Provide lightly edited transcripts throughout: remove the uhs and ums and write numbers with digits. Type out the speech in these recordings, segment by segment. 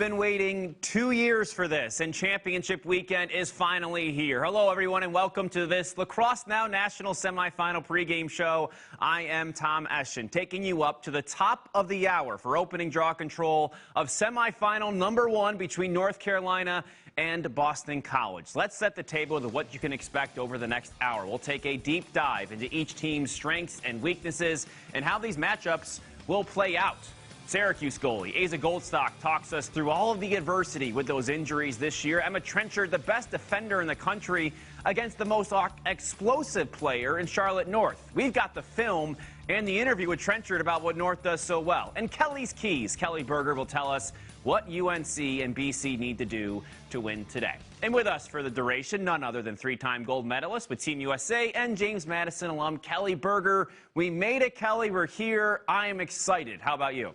been waiting 2 years for this, and championship weekend is finally here. Hello, everyone, and welcome to this Lacrosse Now National Semifinal pregame show. I am Tom Eschen, taking you up to the top of the hour for opening draw control of semifinal number 1 between North Carolina and Boston College. Let's set the table with what you can expect over the next hour. We'll take a deep dive into each team's strengths and weaknesses and how these matchups will play out. Syracuse goalie Asa Goldstock talks us through all of the adversity with those injuries this year. Emma Trenchard, the best defender in the country, against the most explosive player in Charlotte North. We've got the film and the interview with Trenchard about what North does so well. And Kelly's Keys. Kelly Berger will tell us what UNC and BC need to do to win today. And with us for the duration, none other than 3-time gold medalist with Team USA and James Madison alum Kelly Berger. We made it, Kelly. We're here. I am excited. How about you?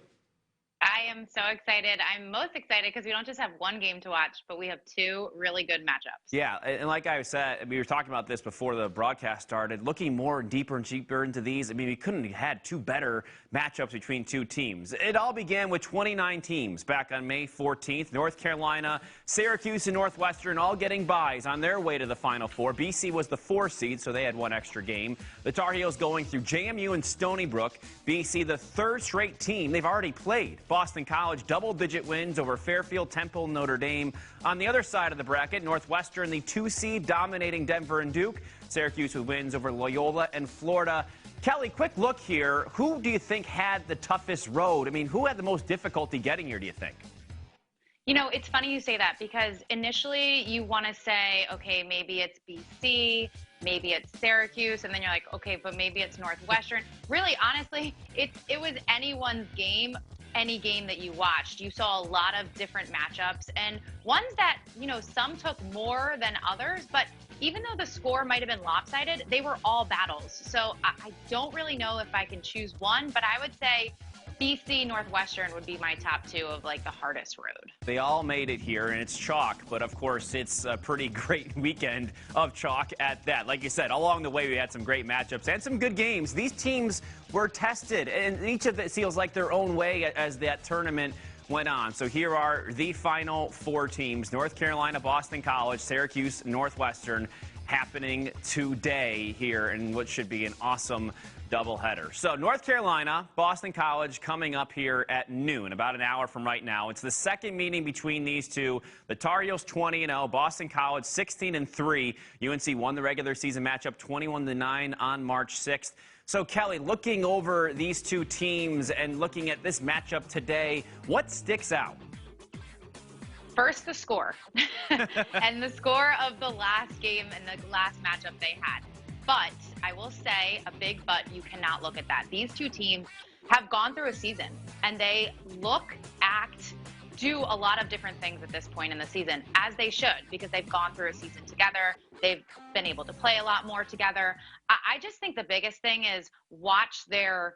I am so excited. I'm most excited because we don't just have one game to watch, but we have 2 really good matchups. Yeah, and like I said, we were talking about this before the broadcast started, looking more deeper and deeper into these. I mean, we couldn't have had 2 better matchups between 2 teams. It all began with 29 teams back on May 14th. North Carolina, Syracuse, and Northwestern all getting byes on their way to the Final Four. BC was the 4 seed, so they had 1 extra game. The Tar Heels going through JMU and Stony Brook. BC, the 3rd straight team they've already played. Boston College, double-digit wins over Fairfield, Temple, Notre Dame. On the other side of the bracket, Northwestern, the 2 seed, dominating Denver and Duke. Syracuse with wins over Loyola and Florida. Kelly, quick look here. Who do you think had the toughest road? I mean, who had the most difficulty getting here, do you think? You know, it's funny you say that because initially you want to say, okay, maybe it's BC, maybe it's Syracuse, and then you're like, okay, but maybe it's Northwestern. Really, honestly, it was anyone's game. Any game that you watched, you saw a lot of different matchups and ones that, you know, some took more than others, but even though the score might have been lopsided, they were all battles. So I don't really know if I can choose one, but I would say BC Northwestern would be my top 2 of like the hardest road. They all made it here, and it's chalk, but of course it's a pretty great weekend of chalk at that. Like you said, along the way we had some great matchups and some good games. These teams were tested, and each of it feels like their own way as that tournament went on. So here are the final 4 teams: North Carolina, Boston College, Syracuse, Northwestern, happening today here in what should be an awesome doubleheader. So North Carolina, Boston College coming up here at noon, about an hour from right now. It's the second meeting between these two. The Tar Heels 20-0, Boston College 16-3. UNC won the regular season matchup 21-9 on March 6th. So Kelly, looking over these 2 teams and looking at this matchup today, what sticks out? First, the score and the score of the last game and the last matchup they had. But I will say a big but, you cannot look at that. These 2 teams have gone through a season and they look, act, do a lot of different things at this point in the season, as they should, because they've gone through a season together. They've been able to play a lot more together. I just think the biggest thing is watch their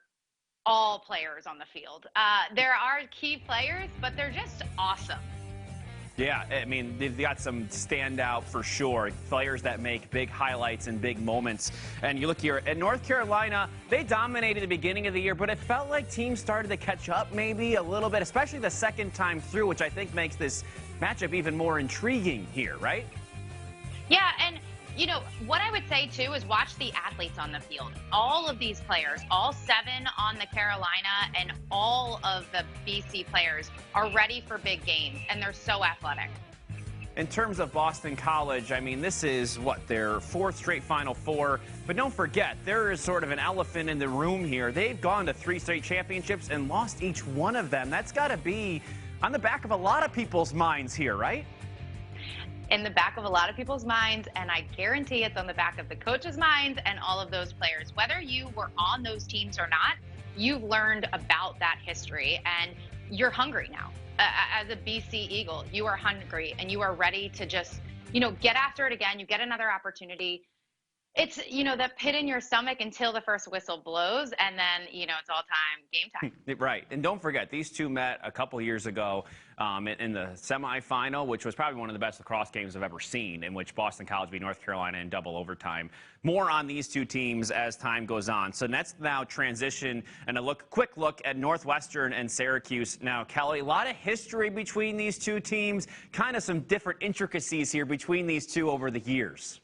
all players on the field. There are key players, but they're just awesome. Yeah, I mean, they've got some standout for sure. Players that make big highlights and big moments. And you look here at North Carolina, they dominated the beginning of the year, but it felt like teams started to catch up maybe a little bit, especially the second time through, which I think makes this matchup even more intriguing here, right? Yeah, and you know, what I would say, too, is watch the athletes on the field. All of these players, all 7 on the Carolina and all of the BC players are ready for big games, and they're so athletic. In terms of Boston College, I mean, this is, what, their 4th straight Final Four. But don't forget, there is sort of an elephant in the room here. They've gone to 3 straight championships and lost each one of them. That's got to be on the back of a lot of people's minds here, right? In the back of a lot of people's minds, and I guarantee it's on the back of the coaches' minds and all of those players. Whether you were on those teams or not, you've learned about that history, and you're hungry now. As a BC Eagle, you are hungry, and you are ready to just, you know, get after it again. You get another opportunity. It's, that pit in your stomach until the first whistle blows, and then, it's all time, game time. Right. And don't forget, these two met a couple years ago in the semifinal, which was probably one of the best lacrosse games I've ever seen, in which Boston College beat North Carolina in double overtime. More on these two teams as time goes on. So let's now transition and quick look at Northwestern and Syracuse. Now, Kelly, a lot of history between these two teams, kind of some different intricacies here between these two over the years.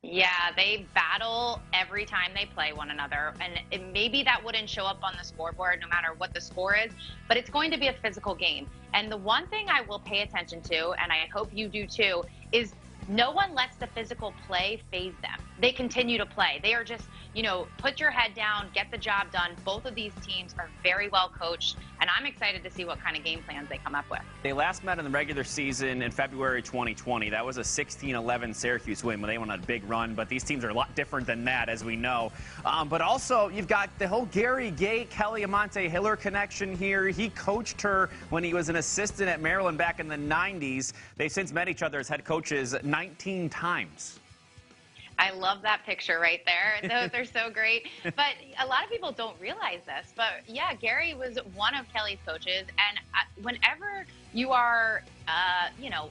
Yeah, they battle every time they play one another, and maybe that wouldn't show up on the scoreboard no matter what the score is, but it's going to be a physical game. And the one thing I will pay attention to, and I hope you do too, is no one lets the physical play phase them. They continue to play. They are just, put your head down, get the job done. Both of these teams are very well coached, and I'm excited to see what kind of game plans they come up with. They last met in the regular season in February 2020. That was a 16-11 Syracuse win when they went on a big run, but these teams are a lot different than that, as we know. But also, you've got the whole Gary Gait, Kelly Amante Hiller connection here. He coached her when he was an assistant at Maryland back in the 90s. They've since met each other as head coaches 19 times. I love that picture right there. Those are so great. But a lot of people don't realize this. But yeah, Gary was one of Kelly's coaches. And whenever you are,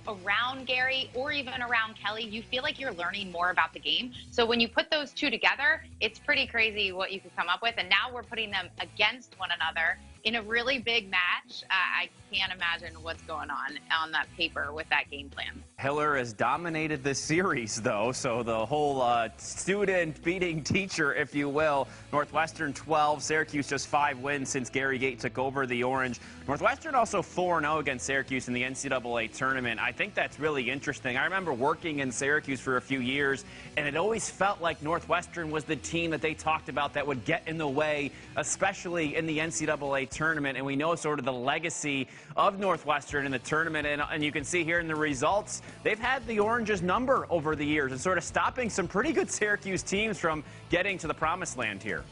around Gary or even around Kelly, you feel like you're learning more about the game. So when you put those two together, it's pretty crazy what you could come up with. And now we're putting them against one another in a really big match. I can't imagine what's going on that paper with that game plan. Hiller has dominated this series, though, so the whole student beating teacher, if you will. Northwestern 12, Syracuse just 5 wins since Gary Gait took over the Orange. Northwestern also 4-0 against Syracuse in the NCAA tournament. I think that's really interesting. I remember working in Syracuse for a few years, and it always felt like Northwestern was the team that they talked about that would get in the way, especially in the NCAA tournament. And we know sort of the legacy of Northwestern in the tournament, and you can see here in the results, they've had the Orange's number over the years and sort of stopping some pretty good Syracuse teams from getting to the promised land here.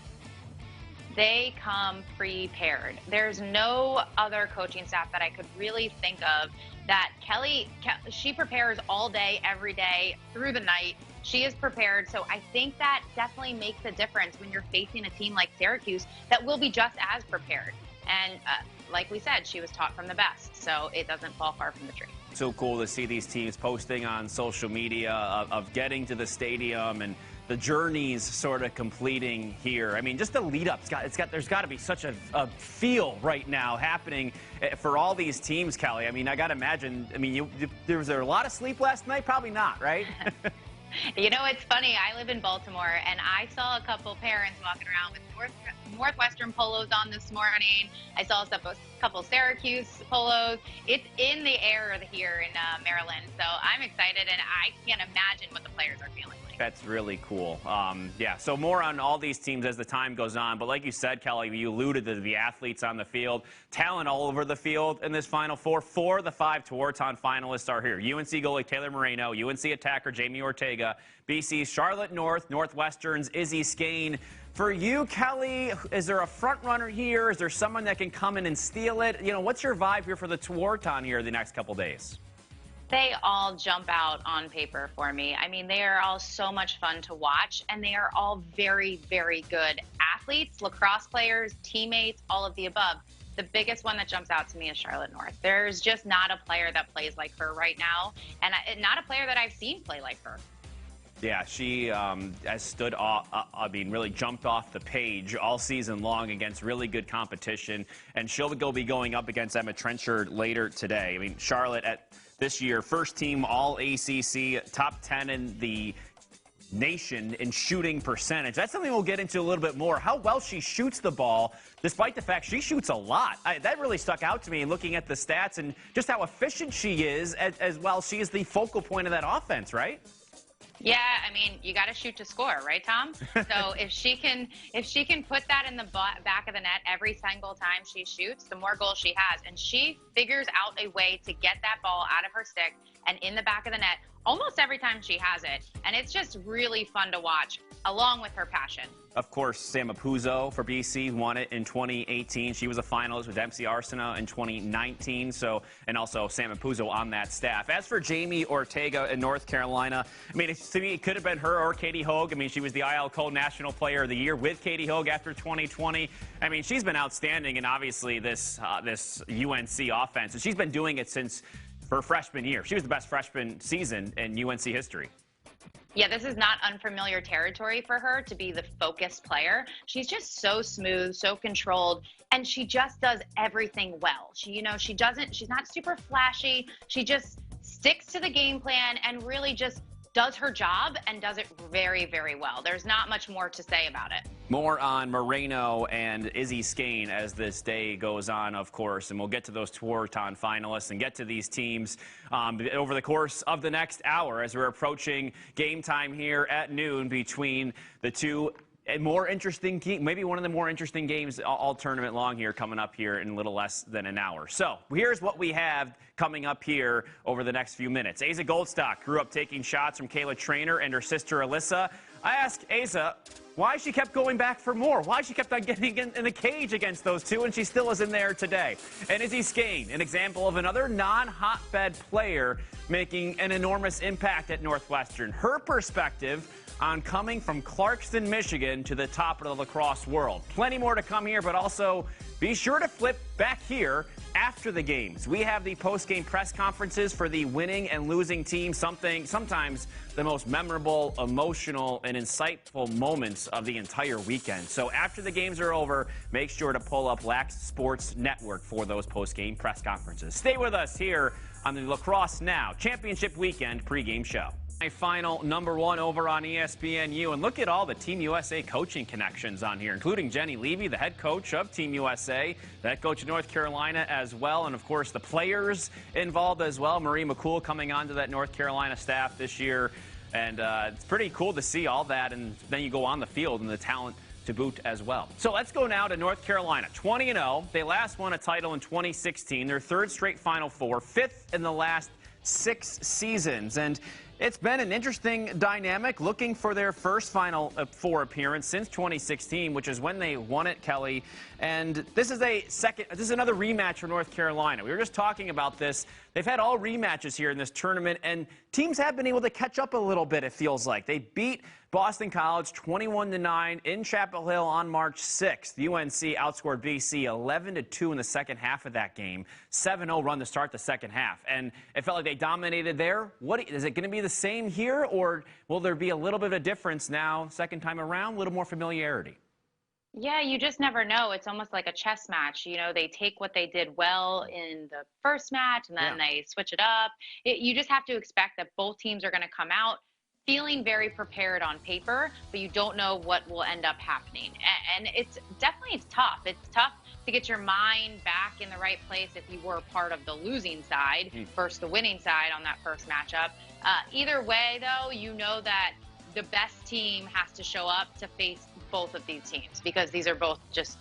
They come prepared. There's no other coaching staff that I could really think of that she prepares all day, every day, through the night. She is prepared. So I think that definitely makes a difference when you're facing a team like Syracuse that will be just as prepared. And like we said, she was taught from the best, so it doesn't fall far from the tree. So cool to see these teams posting on social media of getting to the stadium and the journeys sort of completing here. I mean, just the lead up, there's got to be such a feel right now happening for all these teams, Kelly. I mean, I got to imagine, was there a lot of sleep last night? Probably not, right? It's funny. I live in Baltimore, and I saw a couple parents walking around with Northwestern polos on this morning. I saw a couple Syracuse polos. It's in the air here in Maryland, so I'm excited, and I can't imagine what the players are feeling like. That's really cool. Yeah, so more on all these teams as the time goes on. But like you said, Kelly, you alluded to the athletes on the field. Talent all over the field in this Final Four. 4 of the 5 Tewaaraton finalists are here. UNC goalie Taylor Moreno, UNC attacker Jamie Ortega, BC's Charlotte North, Northwestern's Izzy Skane. For you, Kelly, is there a front runner here? Is there someone that can come in and steal it? What's your vibe here for the Tewaaraton here the next couple days? They all jump out on paper for me. I mean, they are all so much fun to watch, and they are all very, very good athletes, lacrosse players, teammates, all of the above. The biggest one that jumps out to me is Charlotte North. There's just not a player that plays like her right now, and not a player that I've seen play like her. Yeah, she has stood off, really jumped off the page all season long against really good competition, and she'll be going up against Emma Trenchard later today. I mean, Charlotte at this year, first team All-ACC, top 10 in the nation in shooting percentage. That's something we'll get into a little bit more. How well she shoots the ball, despite the fact she shoots a lot. That really stuck out to me looking at the stats and just how efficient she is as well. She is the focal point of that offense, right? Yeah, I mean, you got to shoot to score, right, Tom? So if she can put that in the back of the net every single time she shoots, the more goals she has. And she figures out a way to get that ball out of her stick and in the back of the net almost every time she has it. And it's just really fun to watch, along with her passion. Of course, Sam Apuzzo for BC won it in 2018. She was a finalist with MC Arsenault in 2019. And also Sam Apuzzo on that staff. As for Jamie Ortega in North Carolina, I mean, to me, it could have been her or Katie Hogue. I mean, she was the ILCO National Player of the Year with Katie Hogue after 2020. I mean, she's been outstanding in obviously this UNC offense, and she's been doing it since her freshman year. She was the best freshman season in UNC history. Yeah, this is not unfamiliar territory for her to be the focused player. She's just so smooth, so controlled, and she just does everything well. She's not super flashy. She just sticks to the game plan and really just does her job and does it very, very well. There's not much more to say about it. More on Moreno and Izzy Skane as this day goes on, of course, and we'll get to those Tewaaraton finalists and get to these teams over the course of the next hour as we're approaching game time here at noon between the two more interesting, maybe one of the more interesting games all tournament long here coming up here in a little less than an hour. So here's what we have coming up here over the next few minutes. Asa Goldstock grew up taking shots from Kayla Trainer and her sister Alyssa. I asked Asa why she kept going back for more, why she kept on getting in the cage against those two, and she still is in there today. And Izzy Skane, an example of another non-hotbed player making an enormous impact at Northwestern. Her perspective on coming from Clarkston, Michigan to the top of the lacrosse world. Plenty more to come here, but also be sure to flip back here after the games. We have the post-game press conferences for the winning and losing team, sometimes the most memorable, emotional, and insightful moments of the entire weekend. So after the games are over, make sure to pull up Lax Sports Network for those post-game press conferences. Stay with us here on the Lacrosse Now Championship Weekend pregame show. Final number one over on ESPNU, and look at all the Team USA coaching connections on here, including Jenny Levy, the head coach of Team USA, the head coach of North Carolina as well, and of course the players involved as well. Marie McCool coming onto that North Carolina staff this year, and it's pretty cool to see all that, and then you go on the field and the talent to boot as well. So let's go now to North Carolina, 20-0. They last won a title in 2016, their third straight Final Four, fifth in the last 6 seasons, and it's been an interesting dynamic looking for their first Final Four appearance since 2016, which is when they won it, Kelly. And this is another rematch for North Carolina. We were just talking about this. They've had all rematches here in this tournament, and teams have been able to catch up a little bit, it feels like. They beat Boston College 21-9 in Chapel Hill on March 6th. UNC outscored BC 11-2 in the second half of that game. 7-0 run to start the second half. And it felt like they dominated there. Is it going to be the same here, or will there be a little bit of a difference now, second time around, a little more familiarity? Yeah, you just never know. It's almost like a chess match. You know, they take what they did well in the first match and then they switch it up. You just have to expect that both teams are going to come out feeling very prepared on paper, but you don't know what will end up happening. And it's tough. It's tough to get your mind back in the right place if you were part of the losing side versus the winning side on that first matchup. Either way, though, you know that the best team has to show up to face both of these teams because these are both just,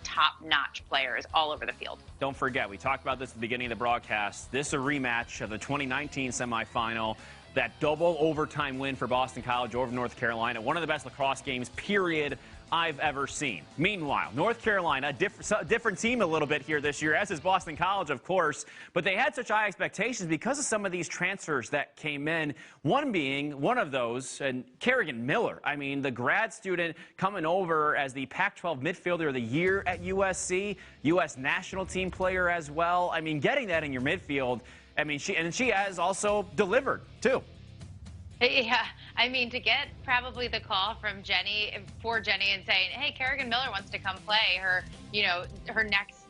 top-notch players all over the field. Don't forget, we talked about this at the beginning of the broadcast. This is a rematch of the 2019 semifinal. That double overtime win for Boston College over North Carolina. One of the best lacrosse games, period, I've ever seen. Meanwhile, North Carolina, different team a little bit here this year, as is Boston College, of course. But they had such high expectations because of some of these transfers that came in. One being one of those, and Kerrigan Miller. I mean, the grad student coming over as the Pac-12 Midfielder of the Year at USC, U.S. national team player as well. I mean, getting that in your midfield. I mean, she has also delivered, too. Yeah, I mean, to get probably the call from Jenny and saying, hey, Kerrigan Miller wants to come play her next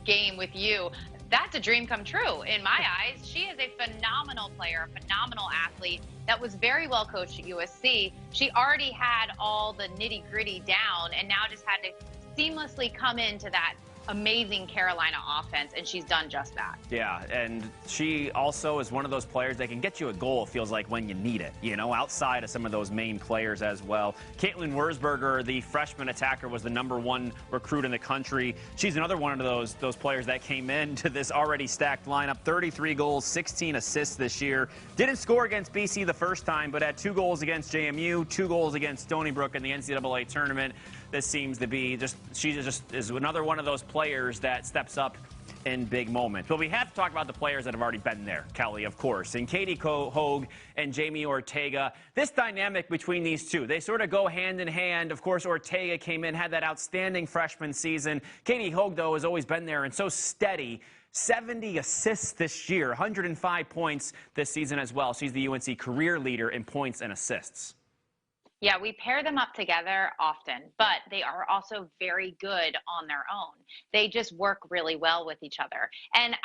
game with you, that's a dream come true in my eyes. She is a phenomenal player, a phenomenal athlete that was very well coached at USC. She already had all the nitty-gritty down and now just had to seamlessly come into that amazing Carolina offense, and she's done just that. Yeah, and she also is one of those players that can get you a goal, it feels like, when you need it, outside of some of those main players as well. Caitlin Wurzberger, the freshman attacker, was the #1 recruit in the country. She's another one of those players that came into this already stacked lineup. 33 goals, 16 assists this year. Didn't score against BC the first time, but had 2 goals against JMU, 2 goals against Stony Brook in the NCAA tournament. This seems to be she just is another one of those players that steps up in big moments. But we have to talk about the players that have already been there, Kelly, of course. And Katie Hogue and Jamie Ortega. This dynamic between these two, they sort of go hand in hand. Of course, Ortega came in, had that outstanding freshman season. Katie Hogue, though, has always been there and so steady. 70 assists this year, 105 points this season as well. She's the UNC career leader in points and assists. Yeah, we pair them up together often, but they are also very good on their own. They just work really well with each other. And,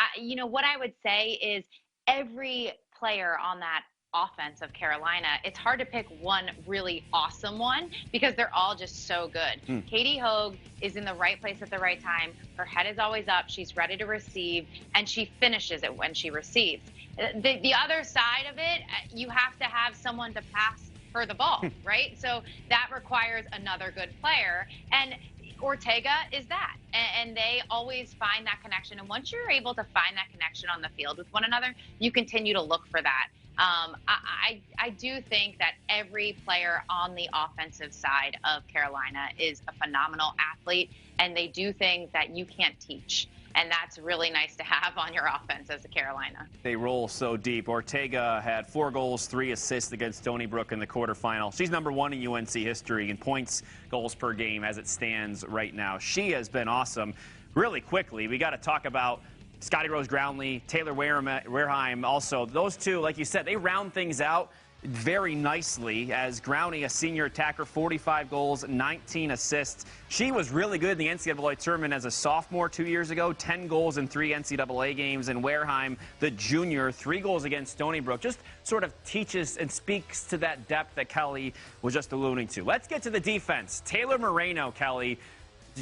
what I would say is every player on that offense of Carolina, it's hard to pick one really awesome one because they're all just so good. Katie Hogue is in the right place at the right time. Her head is always up. She's ready to receive, and she finishes it when she receives. The other side of it, you have to have someone to pass for the ball, right? So that requires another good player. And Ortega is that. And they always find that connection. And once you're able to find that connection on the field with one another, you continue to look for that. I do think that every player on the offensive side of Carolina is a phenomenal athlete, and they do things that you can't teach. And that's really nice to have on your offense as a Carolina. They roll so deep. Ortega had 4 goals, 3 assists against Stony Brook in the quarterfinal. She's #1 in UNC history in points, goals per game as it stands right now. She has been awesome. Really quickly, we got to talk about Scotty Rose Groundley, Taylor Wareheim also. Those two, like you said, they round things out very nicely as Growney, a senior attacker, 45 goals, 19 assists. She was really good in the NCAA tournament as a sophomore 2 years ago, 10 goals in 3 NCAA games. And Wareheim, the junior, 3 goals against Stony Brook. Just sort of teaches and speaks to that depth that Kelly was just alluding to. Let's get to the defense. Taylor Moreno, Kelly,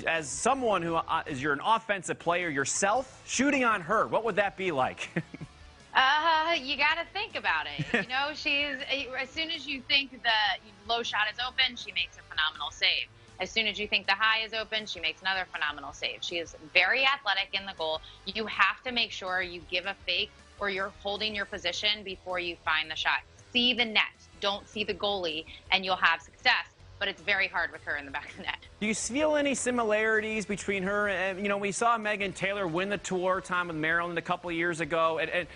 as someone who you're an offensive player yourself, shooting on her, what would that be like? You got to think about it. She's, as soon as you think the low shot is open, she makes a phenomenal save. As soon as you think the high is open, she makes another phenomenal save. She is very athletic in the goal. You have to make sure you give a fake or you're holding your position before you find the shot. See the net. Don't see the goalie, and you'll have success. But it's very hard with her in the back of the net. Do you feel any similarities between her and, we saw Megan Taylor win the tour time with Maryland a couple of years ago. And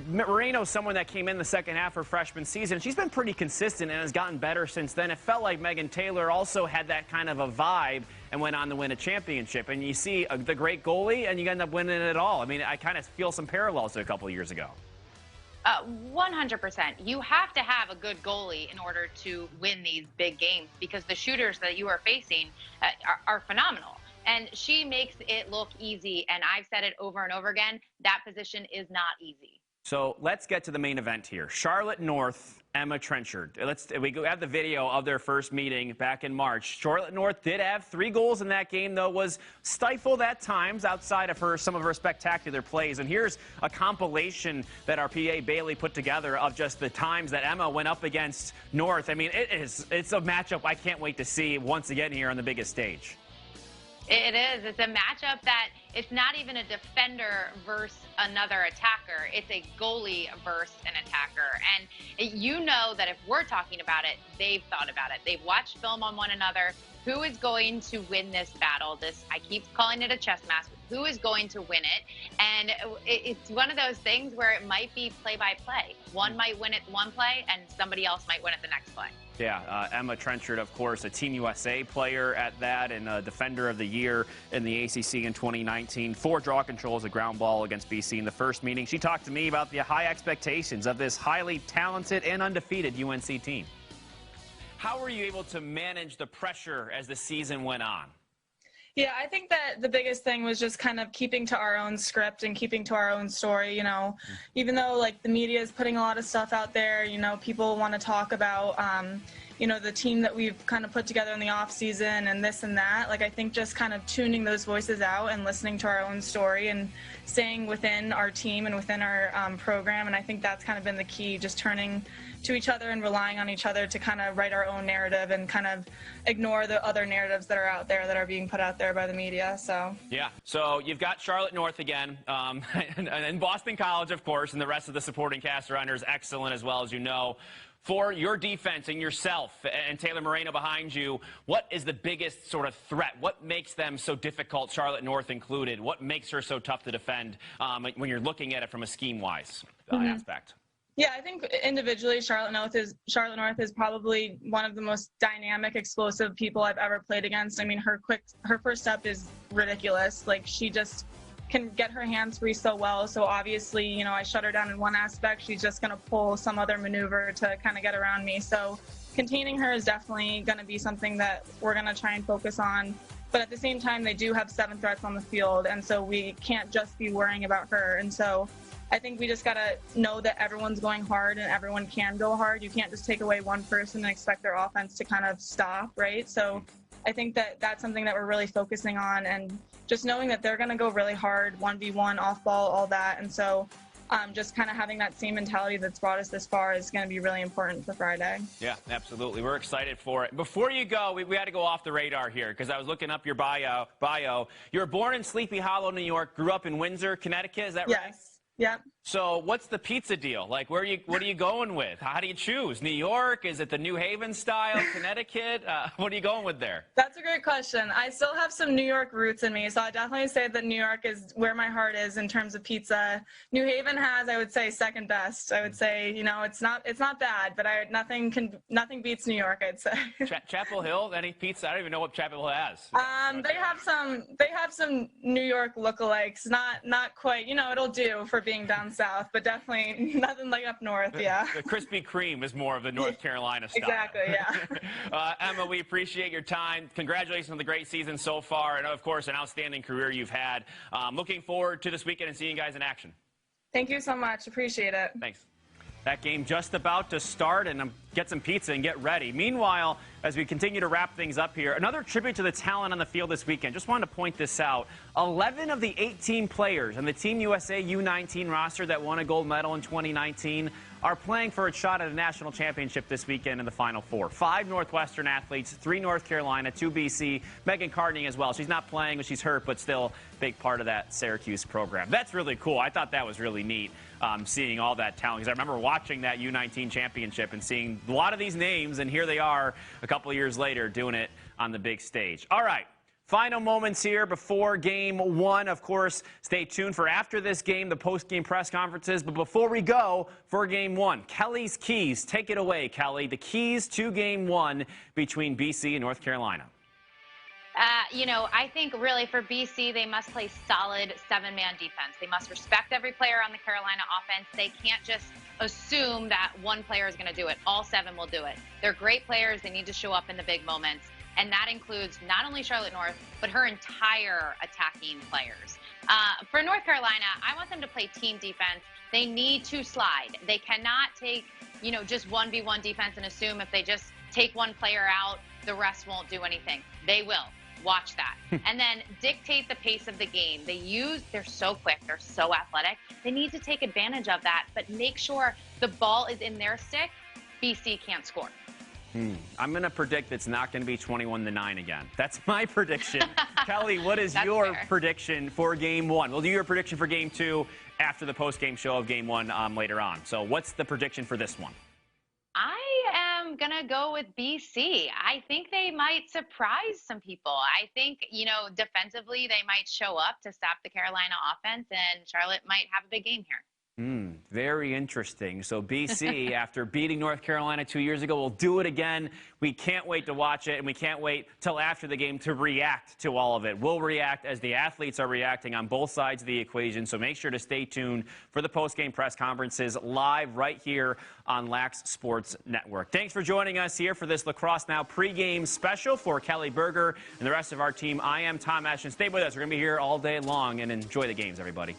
Moreno's someone that came in the second half of her freshman season. She's been pretty consistent and has gotten better since then. It felt like Megan Taylor also had that kind of a vibe and went on to win a championship. And you see the great goalie, and you end up winning it all. I mean, I kind of feel some parallels to a couple of years ago. 100%. You have to have a good goalie in order to win these big games because the shooters that you are facing are phenomenal. And she makes it look easy. And I've said it over and over again, that position is not easy. So let's get to the main event here. Charlotte North, Emma Trenchard. We have the video of their first meeting back in March. Charlotte North did have 3 goals in that game, though, was stifled at times outside of some of her spectacular plays. And here's a compilation that our PA Bailey put together of just the times that Emma went up against North. I mean, it's a matchup I can't wait to see once again here on the biggest stage. It is. It's a matchup that it's not even a defender versus another attacker. It's a goalie versus an attacker. And you know that if we're talking about it, they've thought about it. They've watched film on one another. Who is going to win this battle? I keep calling it a chess match. Who is going to win it? And it's one of those things where it might be play-by-play. One might win it one play, and somebody else might win it the next play. Yeah, Emma Trenchard, of course, a Team USA player at that and a Defender of the Year in the ACC in 2019. 4 draw controls, a ground ball against BC in the first meeting. She talked to me about the high expectations of this highly talented and undefeated UNC team. How were you able to manage the pressure as the season went on? Yeah, I think that the biggest thing was just kind of keeping to our own script and keeping to our own story, even though like the media is putting a lot of stuff out there, people want to talk about, the team that we've kind of put together in the off season and this and that. Like, I think just kind of tuning those voices out and listening to our own story and staying within our team and within our program. And I think that's kind of been the key, just turning to each other and relying on each other to kind of write our own narrative and kind of ignore the other narratives that are out there that are being put out there by the media. So yeah, so you've got Charlotte North again, and Boston College, of course, and the rest of the supporting cast around here is excellent as well, as you know. For your defense and yourself and Taylor Moreno behind you, what is the biggest sort of threat? What makes them so difficult, Charlotte North included? What makes her so tough to defend when you're looking at it from a scheme-wise aspect? Yeah, I think individually, Charlotte North is probably one of the most dynamic, explosive people I've ever played against. I mean, her first step is ridiculous. Like, she just can get her hands free so well. So obviously, I shut her down in one aspect. She's just going to pull some other maneuver to kind of get around me. So containing her is definitely going to be something that we're going to try and focus on. But at the same time, they do have 7 threats on the field, and so we can't just be worrying about her. And so I think we just got to know that everyone's going hard and everyone can go hard. You can't just take away one person and expect their offense to kind of stop, right? So I think that that's something that we're really focusing on, and just knowing that they're going to go really hard, 1v1, off ball, all that. And so just kind of having that same mentality that's brought us this far is going to be really important for Friday. Yeah, absolutely. We're excited for it. Before you go, we had to go off the radar here because I was looking up your bio. You were born in Sleepy Hollow, New York, grew up in Windsor, Connecticut. Is that right? Yes. Yep. So what's the pizza deal? Like, what are you going with? How do you choose? New York? Is it the New Haven style? Connecticut? What are you going with there? That's a great question. I still have some New York roots in me, so I definitely say that New York is where my heart is in terms of pizza. New Haven has, I would say, second best. I would say, it's not bad, but nothing beats New York, I'd say. Chapel Hill, any pizza? I don't even know what Chapel Hill has. They have some New York lookalikes. Not quite. It'll do for being down south, but definitely nothing like up north. Yeah. The Krispy Kreme is more of the North Carolina style. Exactly. Yeah. Emma, we appreciate your time. Congratulations on the great season so far, and of course, an outstanding career you've had. Looking forward to this weekend and seeing you guys in action. Thank you so much. Appreciate it. Thanks. That game just about to start, and get some pizza and get ready. Meanwhile, as we continue to wrap things up here, another tribute to the talent on the field this weekend. Just wanted to point this out. 11 of the 18 players on the Team USA U19 roster that won a gold medal in 2019 are playing for a shot at a national championship this weekend in the Final Four. 5 Northwestern athletes, 3 North Carolina, 2 BC, Megan Carding as well. She's not playing, but she's hurt, but still big part of that Syracuse program. That's really cool. I thought that was really neat, seeing all that talent, because I remember watching that U19 championship and seeing a lot of these names, and here they are a couple of years later doing it on the big stage. All right. Final moments here before Game 1. Of course, stay tuned for after this game, the post-game press conferences. But before we go for Game 1, Kelly's keys. Take it away, Kelly. The keys to Game 1 between BC and North Carolina. I think really for BC, they must play solid 7-man defense. They must respect every player on the Carolina offense. They can't just assume that one player is going to do it. All 7 will do it. They're great players. They need to show up in the big moments. And that includes not only Charlotte North, but her entire attacking players. For North Carolina, I want them to play team defense. They need to slide. They cannot take, just 1v1 defense and assume if they just take one player out, the rest won't do anything. They will. Watch that. And then dictate the pace of the game. They're so quick. They're so athletic. They need to take advantage of that, but make sure the ball is in their stick. BC can't score. I'm going to predict it's not going to be 21-9 again. That's my prediction. Kelly, what is your prediction for Game 1? We'll do your prediction for Game 2 after the post-game show of Game 1 later on. So what's the prediction for this one? I am going to go with BC. I think they might surprise some people. I think, defensively they might show up to stop the Carolina offense, and Charlotte might have a big game here. Very interesting. So BC, after beating North Carolina 2 years ago, will do it again. We can't wait to watch it, and we can't wait till after the game to react to all of it. We'll react as the athletes are reacting on both sides of the equation, so make sure to stay tuned for the post-game press conferences live right here on Lax Sports Network. Thanks for joining us here for this Lacrosse Now pregame special. For Kelly Berger and the rest of our team, I am Tom Eschen. Stay with us. We're going to be here all day long, and enjoy the games, everybody.